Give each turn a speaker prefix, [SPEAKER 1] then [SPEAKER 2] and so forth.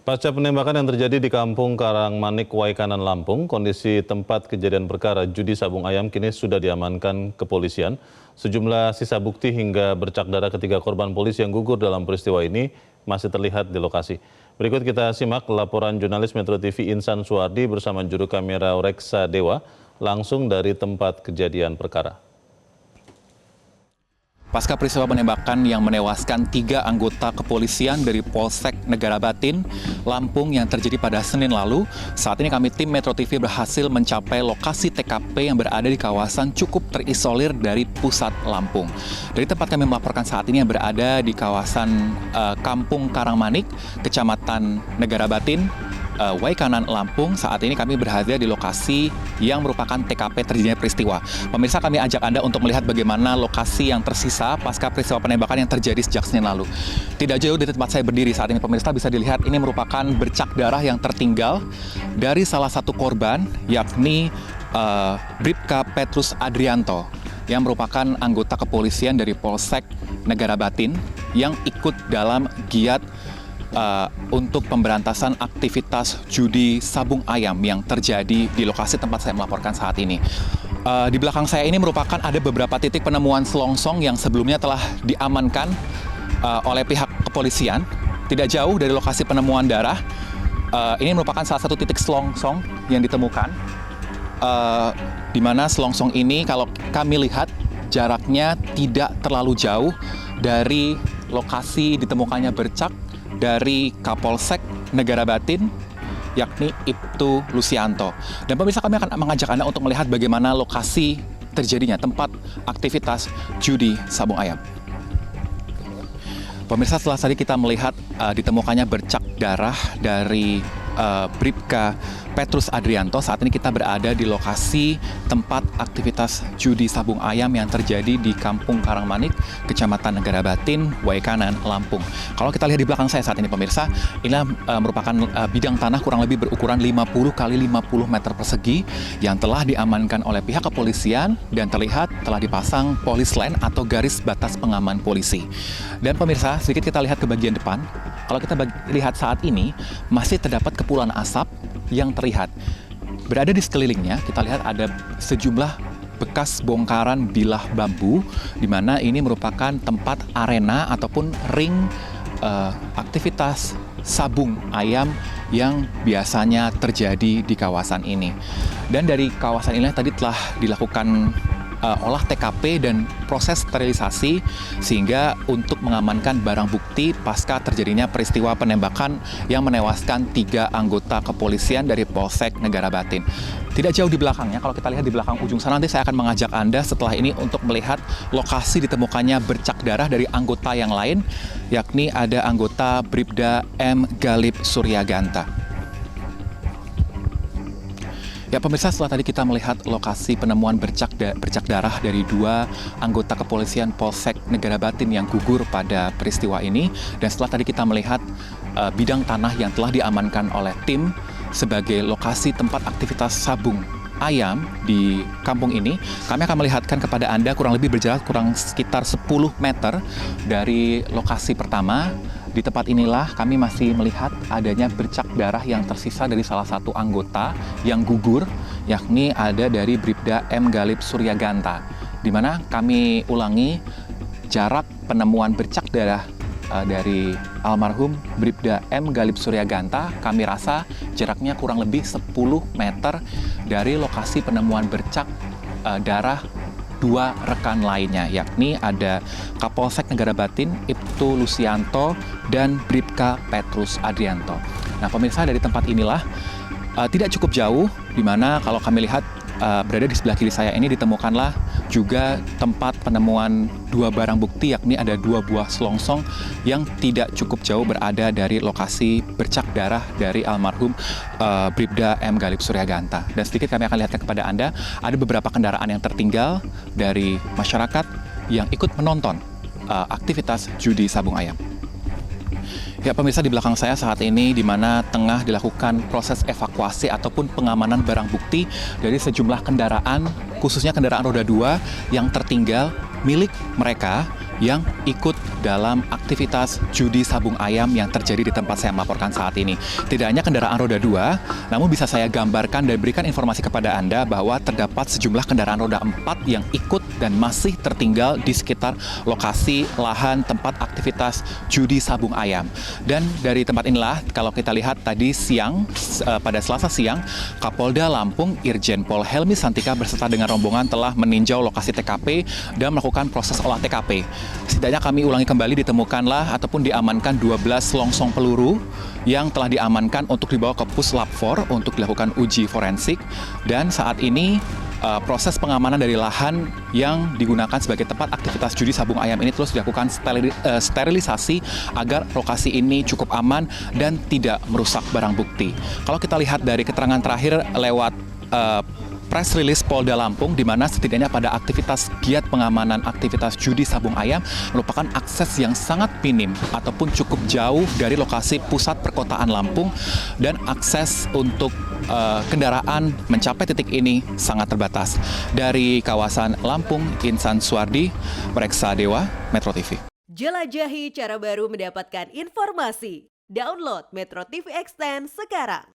[SPEAKER 1] Pasca penembakan yang terjadi di Kampung Karangmanik, Waikanan, Lampung, kondisi tempat kejadian perkara judi sabung ayam kini sudah diamankan kepolisian. Sejumlah sisa bukti hingga bercak darah ketiga korban polisi yang gugur dalam peristiwa ini masih terlihat di lokasi. Berikut kita simak laporan jurnalis Metro TV Insan Suwardi bersama juru kamera Reksa Dewa langsung dari tempat kejadian perkara.
[SPEAKER 2] Pasca peristiwa penembakan yang menewaskan 3 anggota kepolisian dari Polsek Negara Batin, Lampung yang terjadi pada Senin lalu, saat ini kami tim Metro TV berhasil mencapai lokasi TKP yang berada di kawasan cukup terisolir dari pusat Lampung. Dari tempat kami melaporkan saat ini yang berada di kawasan Kampung Karangmanik, Kecamatan Negara Batin, Waikanan, Lampung. Saat ini kami berada di lokasi yang merupakan TKP terjadinya peristiwa. Pemirsa, kami ajak Anda untuk melihat bagaimana lokasi yang tersisa pasca peristiwa penembakan yang terjadi sejak Senin lalu. Tidak jauh dari tempat saya berdiri saat ini, pemirsa bisa dilihat ini merupakan bercak darah yang tertinggal dari salah satu korban, yakni Bribka Petrus Adrianto, yang merupakan anggota kepolisian dari Polsek Negara Batin yang ikut dalam giat untuk pemberantasan aktivitas judi sabung ayam yang terjadi di lokasi tempat saya melaporkan saat ini. Di belakang saya ini merupakan ada beberapa titik penemuan selongsong yang sebelumnya telah diamankan oleh pihak kepolisian. Tidak jauh dari lokasi penemuan darah, ini merupakan salah satu titik selongsong yang ditemukan, di mana selongsong ini kalau kami lihat jaraknya tidak terlalu jauh dari lokasi ditemukannya bercak dari Kapolsek Negara Batin, yakni Ibtu Lusianto. Dan pemirsa, kami akan mengajak Anda untuk melihat bagaimana lokasi terjadinya tempat aktivitas judi sabung ayam. Pemirsa, setelah tadi kita melihat ditemukannya bercak darah dari Bribka Petrus Adrianto, saat ini kita berada di lokasi tempat aktivitas judi sabung ayam yang terjadi di Kampung Karangmanik, Kecamatan Negara Batin, Waikanan, Lampung. Kalau kita lihat di belakang saya saat ini, pemirsa, ini merupakan bidang tanah kurang lebih berukuran 50 kali 50 meter persegi yang telah diamankan oleh pihak kepolisian dan terlihat telah dipasang polis line atau garis batas pengaman polisi. Dan pemirsa, sedikit kita lihat ke bagian depan. Kalau kita lihat saat ini, masih terdapat kepulan asap yang terlihat. Berada di sekelilingnya, kita lihat ada sejumlah bekas bongkaran bilah bambu, di mana ini merupakan tempat arena ataupun ring aktivitas sabung ayam yang biasanya terjadi di kawasan ini. Dan dari kawasan ini tadi telah dilakukan olah TKP dan proses sterilisasi sehingga untuk mengamankan barang bukti pasca terjadinya peristiwa penembakan yang menewaskan 3 anggota kepolisian dari Polsek Negara Batin. Tidak jauh di belakangnya, kalau kita lihat di belakang ujung sana, nanti saya akan mengajak Anda setelah ini untuk melihat lokasi ditemukannya bercak darah dari anggota yang lain, yakni ada anggota Bribda M. Galip Suryaganta. Ya pemirsa, setelah tadi kita melihat lokasi penemuan bercak darah dari 2 anggota kepolisian Polsek Negara Batin yang gugur pada peristiwa ini, dan setelah tadi kita melihat bidang tanah yang telah diamankan oleh tim sebagai lokasi tempat aktivitas sabung ayam di kampung ini, kami akan melihatkan kepada Anda kurang lebih berjarak sekitar 10 meter dari lokasi pertama. Di tempat inilah kami masih melihat adanya bercak darah yang tersisa dari salah satu anggota yang gugur, yakni ada dari Bribda M. Galip Suryaganta, di mana kami ulangi jarak penemuan bercak darah dari almarhum Bribda M. Galip Suryaganta, kami rasa jaraknya kurang lebih 10 meter dari lokasi penemuan bercak darah 2 rekan lainnya, yakni ada Kapolsek Negara Batin, Ibtu Lusianto, dan Bribka Petrus Adrianto. Nah pemirsa, dari tempat inilah tidak cukup jauh, di mana kalau kami lihat berada di sebelah kiri saya ini ditemukanlah juga tempat penemuan 2 barang bukti, yakni ada 2 buah selongsong yang tidak cukup jauh berada dari lokasi bercak darah dari almarhum Bribda M. Galip Suryaganta. Dan sedikit kami akan lihatkan kepada Anda, ada beberapa kendaraan yang tertinggal dari masyarakat yang ikut menonton aktivitas judi sabung ayam. Ya pemirsa, di belakang saya saat ini di mana tengah dilakukan proses evakuasi ataupun pengamanan barang bukti dari sejumlah kendaraan, khususnya kendaraan roda 2 yang tertinggal milik mereka yang ikut dalam aktivitas judi sabung ayam yang terjadi di tempat saya melaporkan saat ini. Tidak hanya kendaraan roda 2, namun bisa saya gambarkan dan berikan informasi kepada Anda bahwa terdapat sejumlah kendaraan roda 4 yang ikut dan masih tertinggal di sekitar lokasi lahan tempat aktivitas judi sabung ayam. Dan dari tempat inilah, kalau kita lihat tadi siang, pada Selasa siang, Kapolda Lampung Irjen Pol Helmi Santika beserta dengan rombongan telah meninjau lokasi TKP dan melakukan proses olah TKP. Setidaknya kami ulangi kembali, ditemukanlah ataupun diamankan 12 selongsong peluru yang telah diamankan untuk dibawa ke Puslap 4 untuk dilakukan uji forensik. Dan saat ini proses pengamanan dari lahan yang digunakan sebagai tempat aktivitas judi sabung ayam ini terus dilakukan sterilisasi agar lokasi ini cukup aman dan tidak merusak barang bukti. Kalau kita lihat dari keterangan terakhir lewat press release Polda Lampung, di mana setidaknya pada aktivitas giat pengamanan aktivitas judi sabung ayam merupakan akses yang sangat minim ataupun cukup jauh dari lokasi pusat perkotaan Lampung, dan akses untuk kendaraan mencapai titik ini sangat terbatas. Dari kawasan Lampung, Insan Suwardi, Reksa Dewa, Metro TV.
[SPEAKER 3] Jelajahi cara baru mendapatkan informasi. Download Metro TV Extend sekarang.